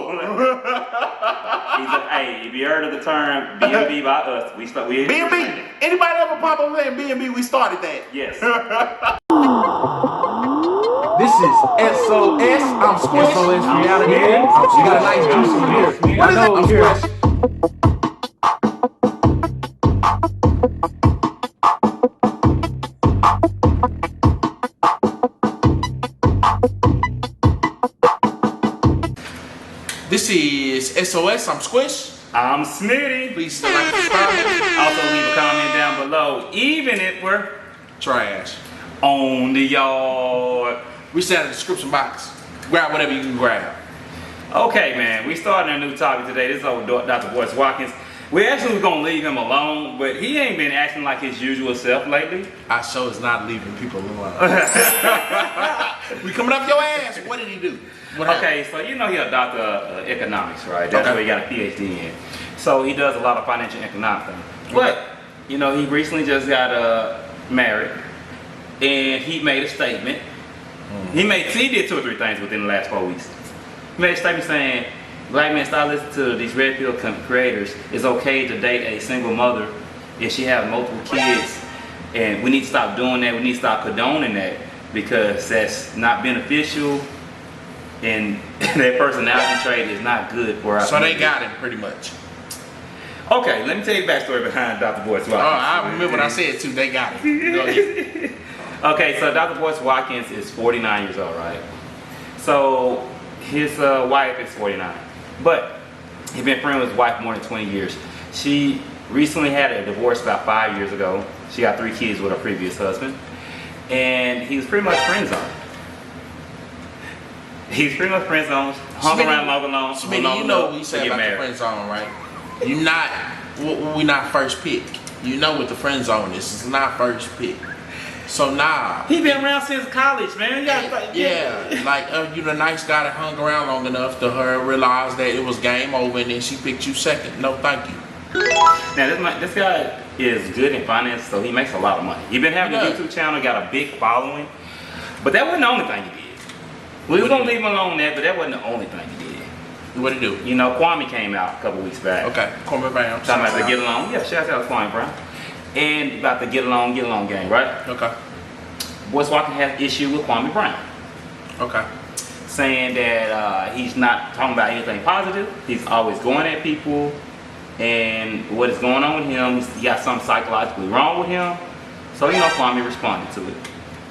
Hey, if you heard of the term BMB by us, we BMB. Anybody ever pop over there in BMB? We started that. Yes. This is SOS. I'm Squish. SOSReality. We got a nice juicy here. What is it? I'm Squish. This is SOS. I'm Squish. I'm Snitty. Please like and subscribe. Also leave a comment down below, even if we're Trash. on the yard. We sat in the description box. Grab whatever you can grab. Okay, man, we starting a new topic today. This is over Dr. Boyce Watkins. We actually was gonna leave him alone, but he ain't been acting like his usual self lately. I sure is not leaving people alone. We coming up your ass. What did he do? Okay, so you know he's a doctor of economics, right? That's where he got a PhD in. So he does a lot of financial economics things. But, you know, he recently just got married, and he made a statement. He did 2 or 3 things within the last 4 weeks. He made a statement saying, black men, stop listening to these red pill creators. It's okay to date a single mother if she has multiple kids, and we need to stop doing that. We need to stop condoning that because that's not beneficial. And that personality trait is not good for us. So they got him pretty much. Okay, let me tell you the backstory behind Dr. Boyce Watkins. Oh, I remember what I said too. They got him. Go ahead. Okay, so Dr. Boyce Watkins is 49 years old, right? So his wife is 49, but he's been friends with his wife more than 20 years. She recently had a divorce about 5 years ago. She got 3 kids with her previous husband, and he was pretty much friend zoned. He's pretty much friend zone, hung around long alone. Smitty, you know what we say about the friend zone, right? We not first pick. You know what the friend zone is. It's not first pick. So nah. He been around since college, man. Yeah, like you the nice guy that hung around long enough to her realize that it was game over, and then she picked you second. No, thank you. Now this guy is good in finance, so he makes a lot of money. He been having a YouTube channel, got a big following, but that wasn't the only thing he did. We was gonna leave him alone there, but that wasn't the only thing he did. What'd he do? You know, Kwame came out a couple weeks back. Okay, Kwame Brown. Talking about the get along. Yeah, shout out to Kwame Brown. And about the get along game, right? Okay. Boyce Watkins has issue with Kwame Brown. Okay. Saying that he's not talking about anything positive. He's always going at people. And what is going on with him, he got something psychologically wrong with him. So, you know, Kwame responded to it.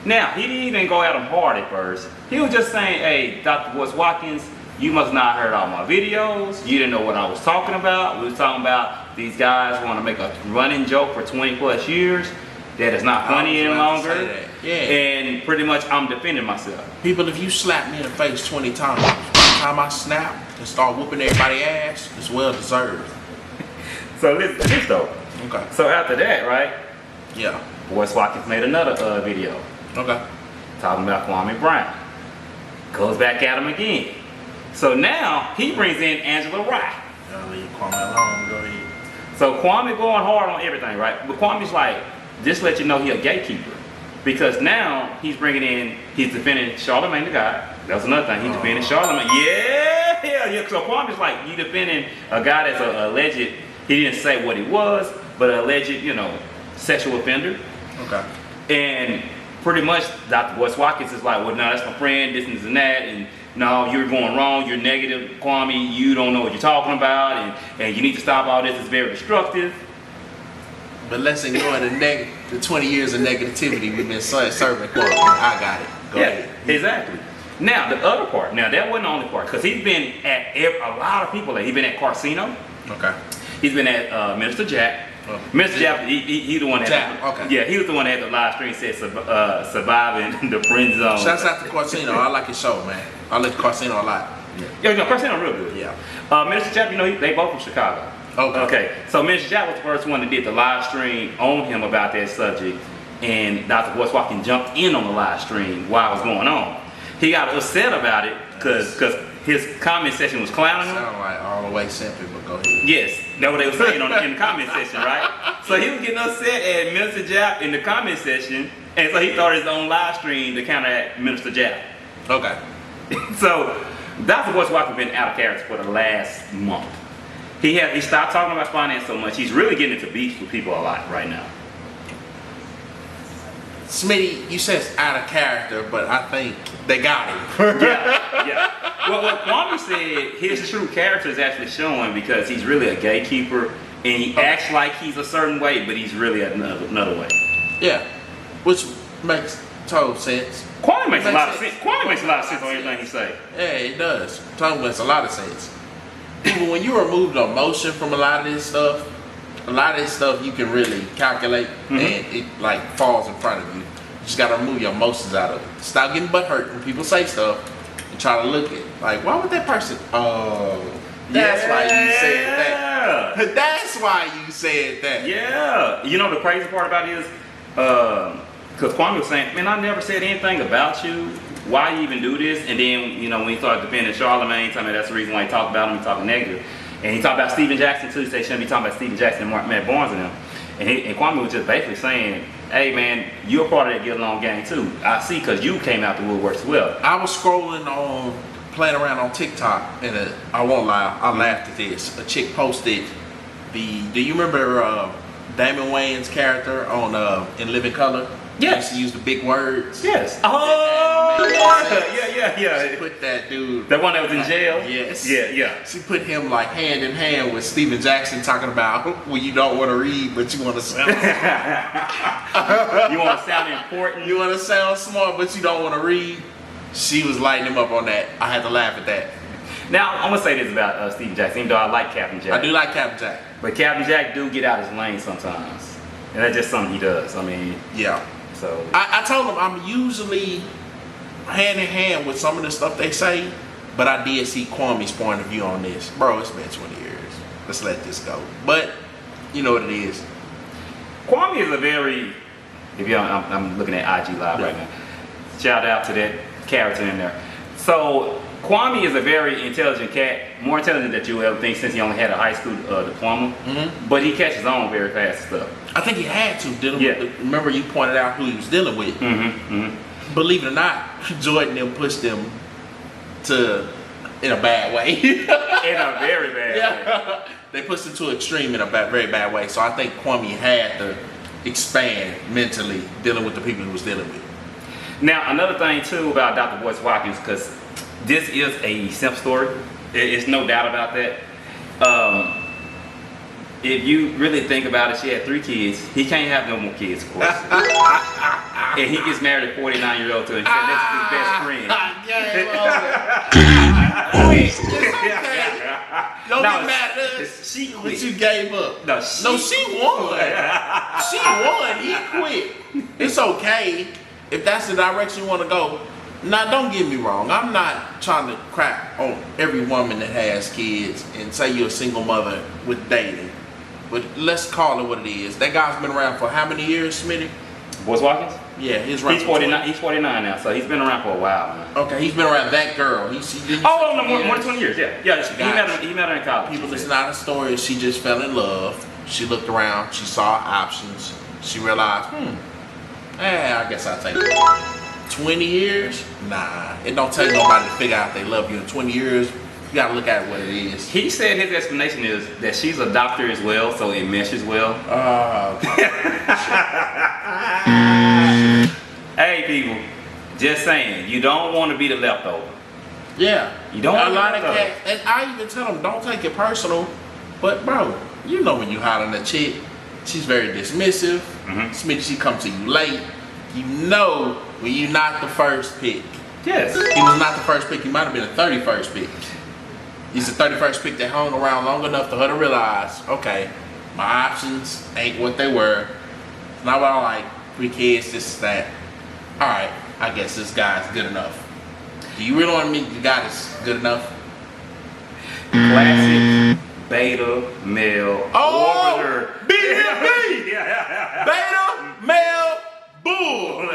Now, he didn't even go at him hard at first. He was just saying, hey, Dr. Boyce Watkins, you must not heard all my videos. You didn't know what I was talking about. We was talking about these guys want to make a running joke for 20 plus years that is not funny any longer. Yeah. And pretty much I'm defending myself. People, if you slap me in the face 20 times, by the time I snap and start whooping everybody's ass, it's well deserved. So listen to this though. Okay. So after that, right? Yeah. Boyce Watkins made another video. Okay. Talking about Kwame Bryant. Goes back at him again. So now he brings in Angela Rye. I'll leave Kwame alone. Go ahead. So Kwame going hard on everything, right? But Kwame's like, just let you know he a gatekeeper. Because now he's bringing in, he's defending Charlemagne the God. That's another thing. He's defending Charlemagne. Yeah. So Kwame's like, you defending a guy that's a alleged, he didn't say what he was, but an alleged, you know, sexual offender. Okay. And pretty much Dr. Boyce Watkins is like, well, no, that's my friend, this and that, and no, you're going wrong, you're negative, Kwame, you don't know what you're talking about, and you need to stop all this, it's very destructive. But let's ignore the 20 years of negativity we've been serving Kwame. I got it. Go ahead. Exactly. Now, the other part, now that wasn't the only part, because he's been at a lot of people, he's been at Carcino. Okay. He's been at Minister Jack. Mr. Jack, he the one that he was the one that had the live stream said surviving the friend zone. Shouts out to Carcino. I like his show, man. I like Carcino a lot. Yeah, you know, Carcino real good. Yeah. Minister Jack, you know, they both from Chicago. Okay. So Minister Jack was the first one that did the live stream on him about that subject, and Dr. Boyce Watkins jumped in on the live stream while it was going on. He got upset about it because his comment section was clowning him. Sound like all the way simple, but go ahead. Yes, that's what they were saying in the comment section, right? So he was getting upset at Minister Jap in the comment section, and so he started his own live stream to counter at Minister Jap. Okay. So Dr. Boyce Watkins been out of character for the last month. He stopped talking about finance so much. He's really getting into beefs with people a lot right now. Smitty, you said it's out of character, but I think they got him. Yeah. Well, what Kwame said, his true character is actually showing because he's really a gatekeeper and he acts like he's a certain way, but he's really another way. Yeah, which makes total sense. Kwame makes a lot of sense. Kwame makes a lot of sense on everything he says. Yeah, it does. Totally makes a lot of sense. Even when you remove the emotion from a lot of this stuff you can really calculate and it like falls in front of you. You just gotta remove your emotions out of it. Stop getting butthurt when people say stuff and try to look at it. Like, why would that person? Oh, that's why you said that. That's why you said that. Yeah. You know the crazy part about it is, because Kwame was saying, man, I never said anything about you. Why you even do this? And then, you know, when he started defending Charlamagne, telling me that's the reason why he talked about him, he talking negative. And he talked about Stephen Jaxn too. He said he shouldn't be talking about Stephen Jaxn and Matt Barnes and them. And Kwame was just basically saying, hey man, you're part of that get along gang too. I see, because you came out the woodworks as well. I was scrolling on, playing around on TikTok, and I won't lie, I laughed at this. A chick posted do you remember Damon Wayans' character on In Living Color? Yes. He used the big words. Yes. Oh, yeah. She put that dude. The one that was in jail? Yes. Yeah. She put him like hand in hand with Stephen Jaxn talking about when you don't want to read, but you want to sound smart. You want to sound important. You want to sound smart, but you don't want to read. She was lighting him up on that. I had to laugh at that. Now, I'm going to say this about Stephen Jaxn, even though I like Captain Jack. I do like Captain Jack. But Captain Jack do get out his lane sometimes. And that's just something he does. I mean, yeah. So I told him I'm usually hand in hand with some of the stuff they say, but I did see Kwame's point of view on this. Bro, it's been 20 years. Let's let this go. But you know what it is. Kwame is a very, I'm looking at IG Live right now. Shout out to that character in there. So Kwame is a very intelligent cat, more intelligent than you'll ever think since he only had a high school diploma. But he catches on very fast and stuff. I think he had to deal with. Remember, you pointed out who he was dealing with. Believe it or not, Jordan them pushed him in a bad way. In a very bad way. They pushed him to an extreme in a very bad way. So I think Kwame had to expand mentally dealing with the people he was dealing with. Now, another thing too about Dr. Boyce Watkins, because this is a simp story. It's no doubt about that. If you really think about it, she had 3 kids. He can't have no more kids, of course. And he gets married at 49-year-old to her and said that's his best friend. Don't get mad at us. She quit. But you gave up. No, she won. She won. He quit. It's okay if that's the direction you want to go. Now, don't get me wrong. I'm not trying to crap on every woman that has kids and say you're a single mother with dating. But let's call it what it is. That guy's been around for how many years, Smitty? Boyce Watkins? Yeah, he's 49. He's 49 now, so he's been around for a while, man. Okay, he's been around that girl. More than 20 years. Yeah. He met her in college. People, it's not a story. She just fell in love. She looked around. She saw options. She realized, I guess I'll take it. 20 years? Nah, it don't take nobody to figure out they love you in 20 years. You gotta look at what it is. He said his explanation is that she's a doctor as well, so it meshes well. Hey people, just saying, you don't want to be the leftover. Yeah. You don't want a lot of cats, and I even tell them, don't take it personal, but bro, you know when you hot on a chick, she's very dismissive. She comes to you late. You know when you're not the first pick. Yes. He was not the first pick. He might have been the 31st pick. He's the 31st pick that hung around long enough for her to realize, okay, my options ain't what they were. It's not what I like. 3 kids, this, that. All right, I guess this guy's good enough. Do you really want to meet the guy that's good enough? Classic beta male orbiter. BMB! Beta male bull.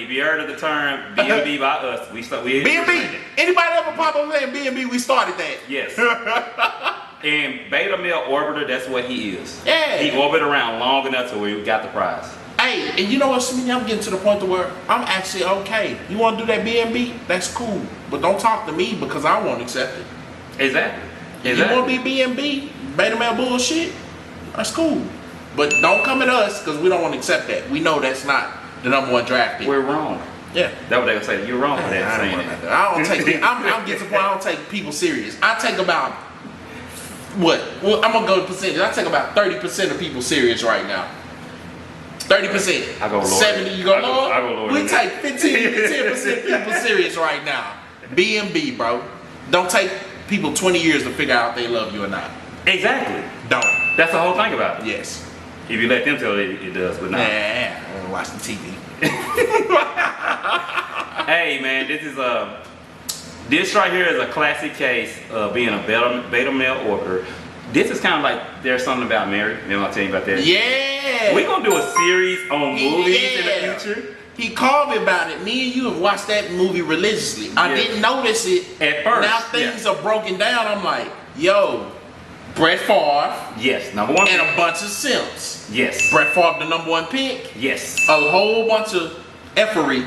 If you heard of the term BMB by us, BMB. Anybody ever pop up saying BMB? We started that. Yes. And beta male orbiter, that's what he is. Yeah. He orbited around long enough to where he got the prize. Hey, and you know what, Celina? I'm getting to the point to where I'm actually okay. You want to do that BMB? That's cool. But don't talk to me because I won't accept it. Exactly. You want to be BMB, beta male bullshit? That's cool. But don't come at us because we don't want to accept that. We know that's not the #1 draft pick. We're wrong. Yeah. That's what they gonna say. You're wrong for that. Saying that. I don't take. I'm getting to the point. I don't take people serious. I take about what? Well, I'm gonna go to percentage. I take about 30% of people serious right now. 30%. I go lower. 70. You go lower. I go lower. We take 10% people serious right now. BMB, bro. Don't take people 20 years to figure out if they love you or not. Exactly. Don't. That's the whole thing about it. Yes. If you let them tell it does, but not. Nah, I don't watch the TV. Hey man, this right here is a classic case of being a beta male order. This is kind of like There's Something About Mary. Remember I tell you about that? Yeah. We're gonna do a series on movies in the future. He called me about it. Me and you have watched that movie religiously. I didn't notice it at first. Now things are broken down. I'm like, yo, Brett Favre. Yes, #1 and a bunch of simps. Yes. Brett Favre, the #1 pick. Yes. A whole bunch of effery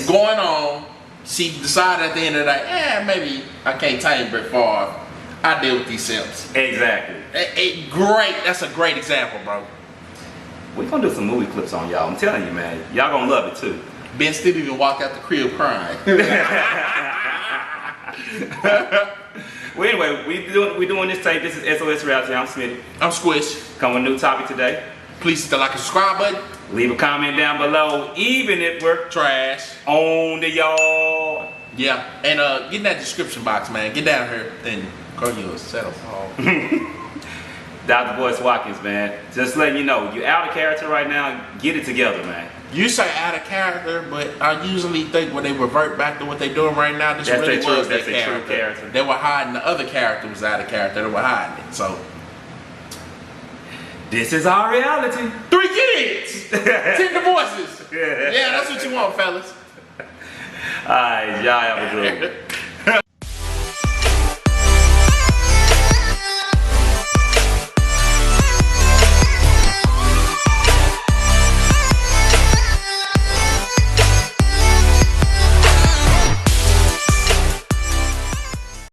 going on. She decided at the end of the day, maybe I can't tame Brett Favre. I deal with these simps. Exactly. Great. That's a great example, bro. We're gonna do some movie clips on y'all. I'm telling you, man. Y'all gonna love it too. Ben still even walked out the crib crying. Well, anyway, we doing this tape. This is SOSReality. I'm Smitty. I'm Squish. Come with a new topic today. Please hit the like and subscribe button. Leave a comment down below, even if we're trash on the yard. Yeah, and get in that description box, man. Get down here and call you a settle. Dr. Boyce Watkins, man. Just letting you know, you're out of character right now. Get it together, man. You say out of character, but I usually think when they revert back to what they're doing right now, this really was their character. They were hiding the other character was out of character. They were hiding it. So this is our reality. 3 kids, 10 divorces. Yeah, that's what you want, fellas. All right, y'all have a good one.